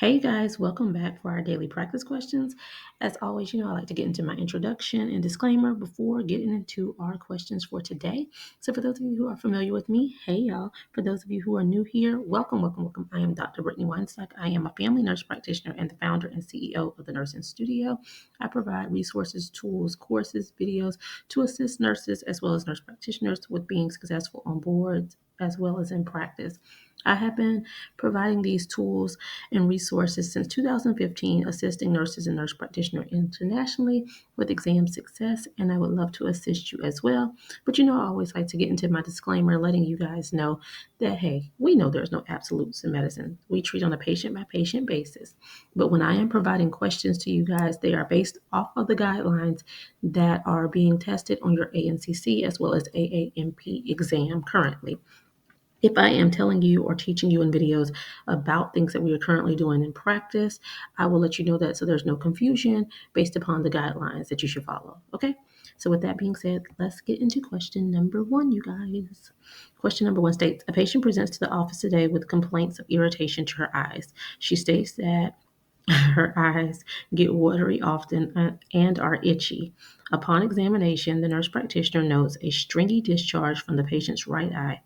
Hey guys, welcome back for our daily practice questions. As always, I like to get into my introduction and disclaimer before getting into our questions for today. So, for those of you who are familiar with me, hey y'all. For those of you who are new here, welcome, welcome, welcome. I am Dr. Brittany Weinstock. I am a family nurse practitioner and the founder and CEO of the Nursing Studio. I provide resources, tools, courses, videos to assist nurses as well as nurse practitioners with being successful on boards as well as in practice. I have been providing these tools and resources since 2015, assisting nurses and nurse practitioners internationally with exam success, and I would love to assist you as well. But I always like to get into my disclaimer, letting you guys know that, hey, we know there's no absolutes in medicine. We treat on a patient by patient basis. But when I am providing questions to you guys, they are based off of the guidelines that are being tested on your ANCC as well as AAMP exam currently. If I am telling you or teaching you in videos about things that we are currently doing in practice, I will let you know that so there's no confusion based upon the guidelines that you should follow. Okay? So, with that being said, let's get into question number one, you guys. Question number one states: a patient presents to the office today with complaints of irritation to her eyes. She states that her eyes get watery often and are itchy. Upon examination, the nurse practitioner notes a stringy discharge from the patient's right eye.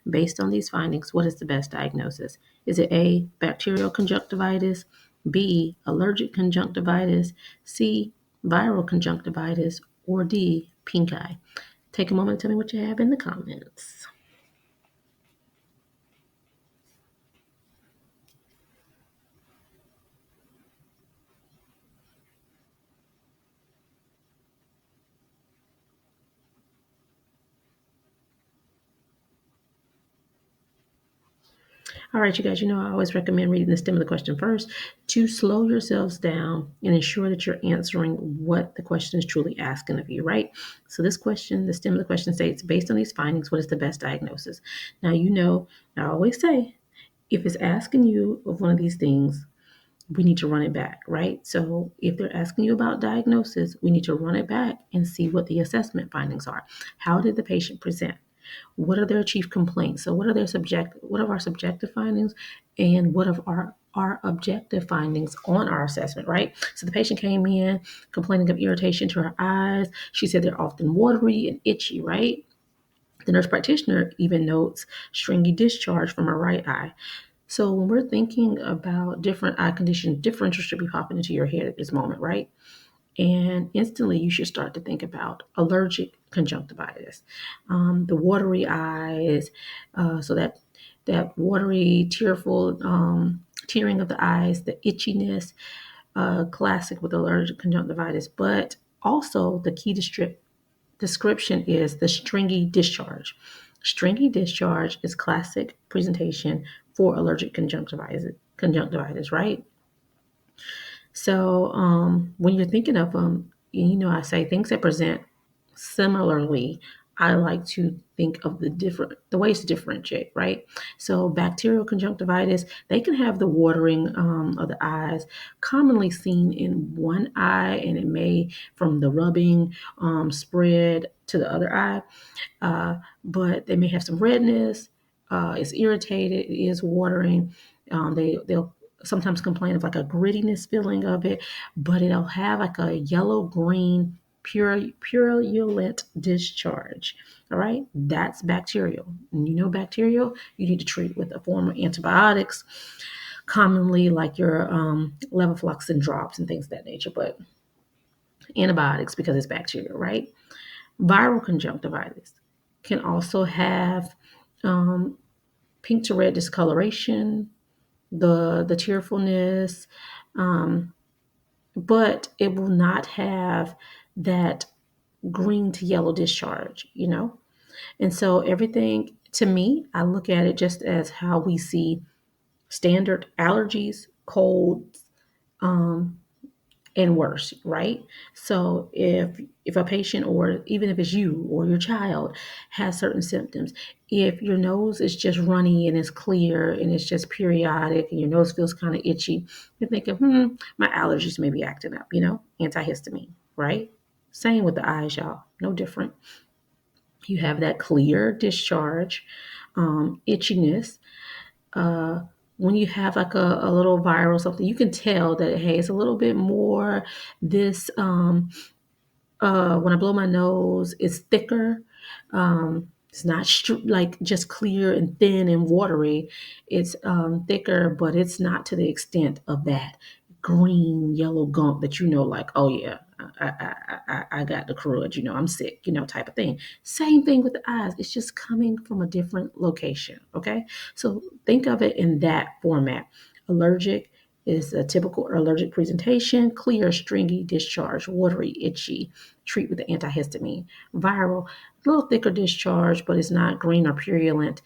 Based on these findings, what is the best diagnosis? Is it A, bacterial conjunctivitis, B, allergic conjunctivitis, C, viral conjunctivitis, or D, pink eye? Take a moment to tell me what you have in the comments. All right, you guys, I always recommend reading the stem of the question first to slow yourselves down and ensure that you're answering what the question is truly asking of you, right? So, this question, the stem of the question states, based on these findings, what is the best diagnosis? Now, I always say, if it's asking you of one of these things, we need to run it back, right? So if they're asking you about diagnosis, we need to run it back and see what the assessment findings are. How did the patient present? What are their chief complaints? So what are our subjective findings and what of our objective findings on our assessment, right? So the patient came in complaining of irritation to her eyes. She said they're often watery and itchy, right? The nurse practitioner even notes stringy discharge from her right eye. So when we're thinking about different eye conditions, differentials should be popping into your head at this moment, right? And instantly you should start to think about allergic conjunctivitis, the watery eyes, so that watery, tearful tearing of the eyes, the itchiness, classic with allergic conjunctivitis. But also the key description is the stringy discharge. Stringy discharge is classic presentation for allergic conjunctivitis, right? So when you're thinking of them, I say things that present similarly. I like to think of the ways to differentiate, right? So bacterial conjunctivitis, they can have the watering of the eyes, commonly seen in one eye, and it may from the rubbing spread to the other eye, but they may have some redness. It's irritated. It is watering. They'll sometimes complain of like a grittiness feeling of it, but it'll have like a yellow green purulent discharge. All right, that's bacterial. And bacterial, you need to treat with a form of antibiotics, commonly like your levofloxacin drops and things of that nature, but antibiotics because it's bacterial, right? Viral conjunctivitis can also have um, pink to red discoloration, the tearfulness, um, but it will not have that green to yellow discharge. And so everything to me, I look at it just as how we see standard allergies, colds, um, and worse, right? So if a patient or even if it's you or your child has certain symptoms, if your nose is just runny and it's clear and it's just periodic and your nose feels kind of itchy, you're thinking, my allergies may be acting up, antihistamine, right? Same with the eyes, y'all. No different. You have that clear discharge, itchiness, when you have like a little viral something, you can tell that, hey, it's a little bit more this when I blow my nose, it's thicker. It's not like just clear and thin and watery. It's thicker, but it's not to the extent of that green yellow gunk that like, oh yeah, I got the crud, I'm sick, type of thing. Same thing with the eyes. It's just coming from a different location. Okay, so think of it in that format. Allergic is a typical allergic presentation: clear, stringy discharge, watery, itchy. Treat with the antihistamine. Viral, a little thicker discharge, but it's not green or purulent.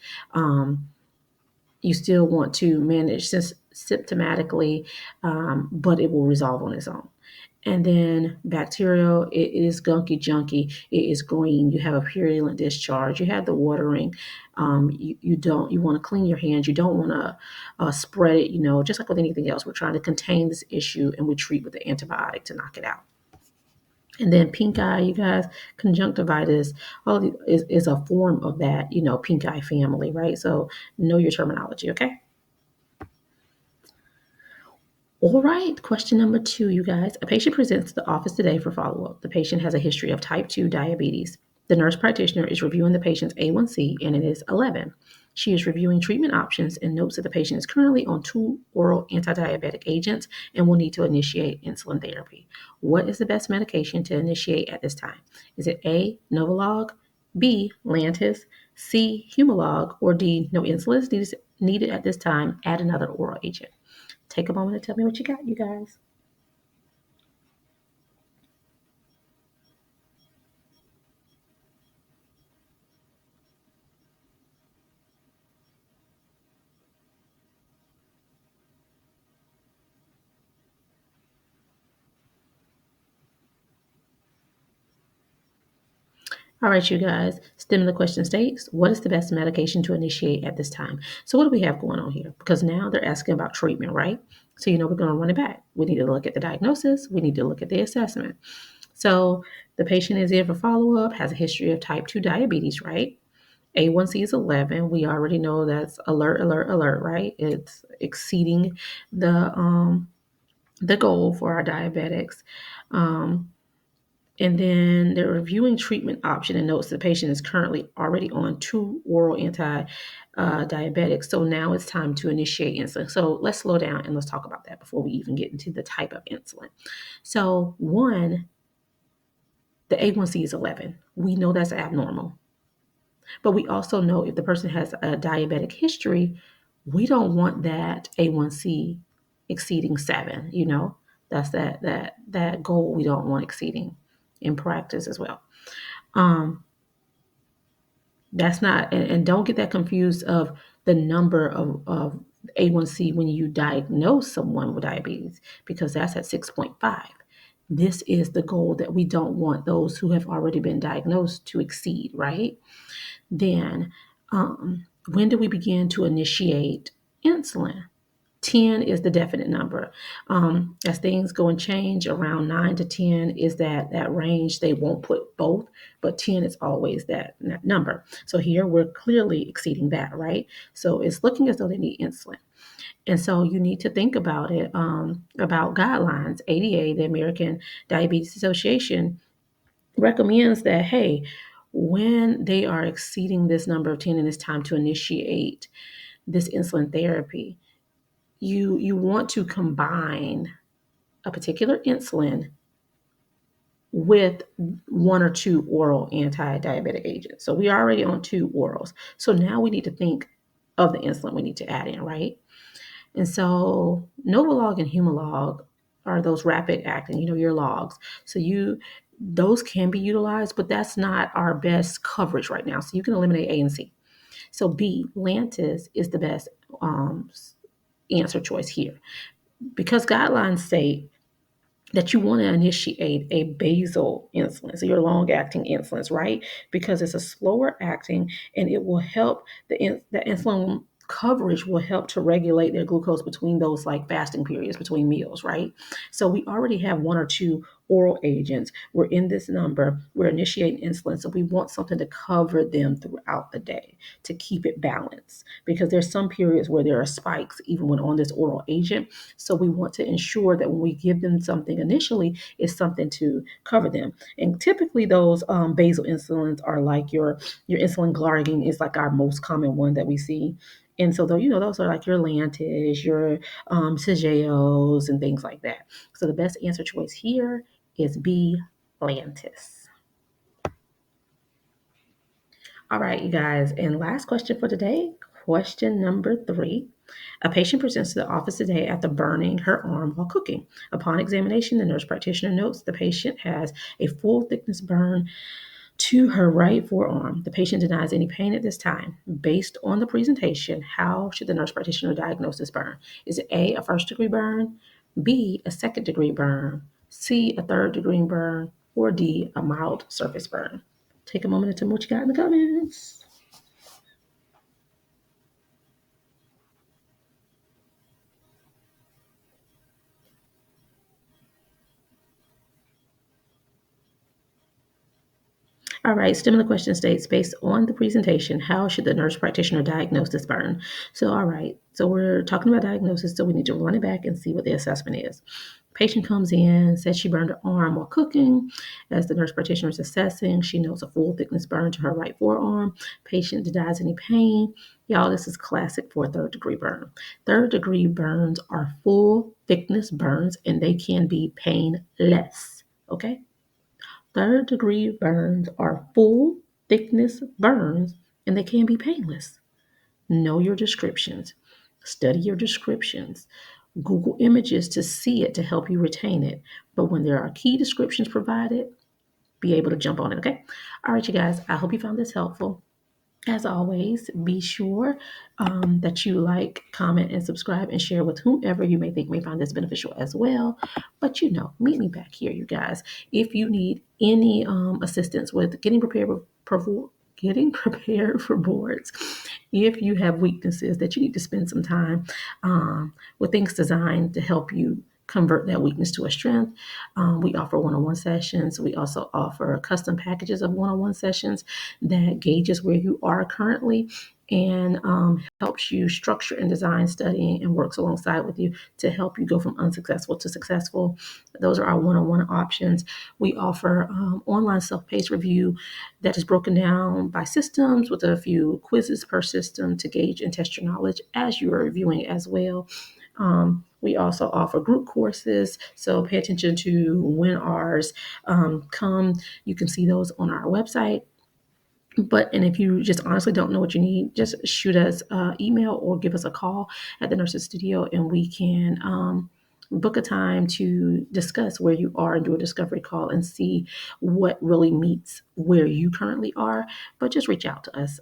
You still want to manage symptomatically, but it will resolve on its own. And then bacterial, it is gunky junky. It is green. You have a purulent discharge. You have the watering. You want to clean your hands. You don't want to spread it. Just like with anything else, we're trying to contain this issue, and we treat with the antibiotic to knock it out. And then pink eye, you guys, conjunctivitis, is a form of that, pink eye family, right? So know your terminology, okay? All right, question number 2, you guys. A patient presents to the office today for follow-up. The patient has a history of type 2 diabetes. The nurse practitioner is reviewing the patient's A1C, and it is 11. She is reviewing treatment options and notes that the patient is currently on 2 oral anti-diabetic agents and will need to initiate insulin therapy. What is the best medication to initiate at this time? Is it A, Novolog, B, Lantus, C, Humalog, or D, no insulin is needed at this time, add another oral agent? Take a moment to tell me what you got, you guys. All right, you guys. Stem of the question states, what is the best medication to initiate at this time? So what do we have going on here? Because now they're asking about treatment, right? So we're going to run it back. We need to look at the diagnosis. We need to look at the assessment. So the patient is in for follow-up, has a history of type 2 diabetes, right? A1C is 11. We already know that's alert, alert, alert, right? It's exceeding the goal for our diabetics. And then they're reviewing treatment option and notes the patient is currently already on 2 oral anti-diabetics. So now it's time to initiate insulin. So let's slow down and let's talk about that before we even get into the type of insulin. So one, the A1C is 11. We know that's abnormal. But we also know if the person has a diabetic history, we don't want that A1C exceeding 7, That's that goal we don't want exceeding in practice as well. That's not, and don't get that confused of the number of A1C when you diagnose someone with diabetes, because that's at 6.5. This is the goal that we don't want those who have already been diagnosed to exceed, right? Then, when do we begin to initiate insulin? 10 is the definite number. As things go and change, around 9 to 10 is that range. They won't put both, but 10 is always that number. So here we're clearly exceeding that, right? So it's looking as though they need insulin. And so you need to think about it, about guidelines. ADA, the American Diabetes Association, recommends that, hey, when they are exceeding this number of 10 and it's time to initiate this insulin therapy, you want to combine a particular insulin with 1 or 2 oral anti-diabetic agents. So we're already on 2 orals. So now we need to think of the insulin we need to add in, right? And so Novolog and Humalog are those rapid acting, your logs. So those can be utilized, but that's not our best coverage right now. So you can eliminate A and C. So B, Lantus is the best answer choice here, because guidelines say that you want to initiate a basal insulin, so your long-acting insulins, right? Because it's a slower acting, and it will help the insulin coverage will help to regulate their glucose between those like fasting periods between meals, right? So we already have 1 or 2 oral agents. We're in this number, we're initiating insulin. So we want something to cover them throughout the day to keep it balanced because there's some periods where there are spikes even when on this oral agent. So we want to ensure that when we give them something initially, it's something to cover them. And typically those basal insulins are like your insulin glargine is like our most common one that we see. And so, though, those are like your Lantus, your Sageos, and things like that. So the best answer choice here is B, Lantus. All right, you guys. And last question for today, question number 3. A patient presents to the office today after burning her arm while cooking. Upon examination, the nurse practitioner notes the patient has a full thickness burn to her right forearm. The patient denies any pain at this time. Based on the presentation, how should the nurse practitioner diagnose this burn? Is it A, a first degree burn, B, a second degree burn, C, a third degree burn, or D, a mild surface burn? Take a moment to tell me what you got in the comments. All right, similar question states, based on the presentation, how should the nurse practitioner diagnose this burn? So, all right, so we're talking about diagnosis, so we need to run it back and see what the assessment is. Patient comes in, says she burned her arm while cooking. As the nurse practitioner is assessing, she notes a full thickness burn to her right forearm. Patient denies any pain. Y'all, this is classic for a third degree burn. Third degree burns are full thickness burns and they can be painless. Okay? Third degree burns are full thickness burns and they can be painless. Know your descriptions. Study your descriptions. Google images to see it to help you retain it. But when there are key descriptions provided, be able to jump on it, okay? All right, you guys, I hope you found this helpful. As always, be sure that you like, comment, and subscribe and share with whomever you may think may find this beneficial as well. But meet me back here, you guys. If you need any assistance with getting prepared for boards, if you have weaknesses that you need to spend some time with things designed to help you convert that weakness to a strength. We offer one-on-one sessions. We also offer custom packages of one-on-one sessions that gauges where you are currently and helps you structure and design studying and works alongside with you to help you go from unsuccessful to successful. Those are our one-on-one options. We offer online self-paced review that is broken down by systems with a few quizzes per system to gauge and test your knowledge as you are reviewing as well. We also offer group courses, so pay attention to when ours come. You can see those on our website. And if you just honestly don't know what you need, just shoot us an email or give us a call at the Nurses Studio, and we can book a time to discuss where you are and do a discovery call and see what really meets where you currently are. But just reach out to us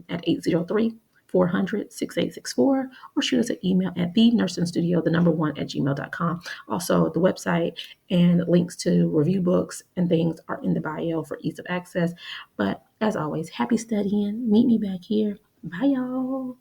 at 803 400 6864 or shoot us an email at the nursing studio, the number one at gmail.com. Also, the website and links to review books and things are in the bio for ease of access. But as always, happy studying. Meet me back here. Bye, y'all.